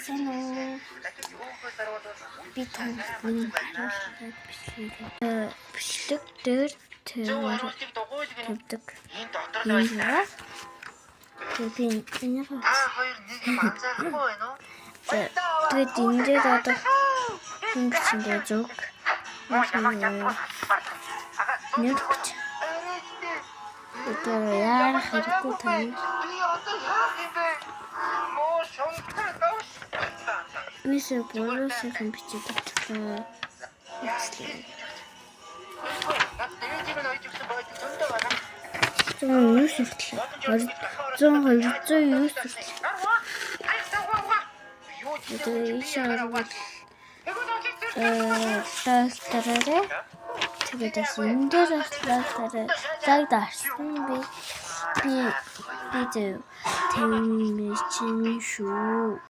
сайн уу? Би танд нэг хариултыг бичлэг дээр тавьдаг юм байна. Би энийг хоёр нэг юм анзаарахгүй байна уу? тэгээд энэ дээр одоо юм бичсэн зүг. Нэг одоо яарах хэрэггүй тань. Би одоо яах юм бэ? Муу шунтаа давш. Мисэр боросын бичиж өгчлөө. Юу шигтлээ? 200 юу шигтлээ? Тэгээд ийшээ тастараа тэгээд энэ дээр тастараа зайд арсан би тэм чинь шүү.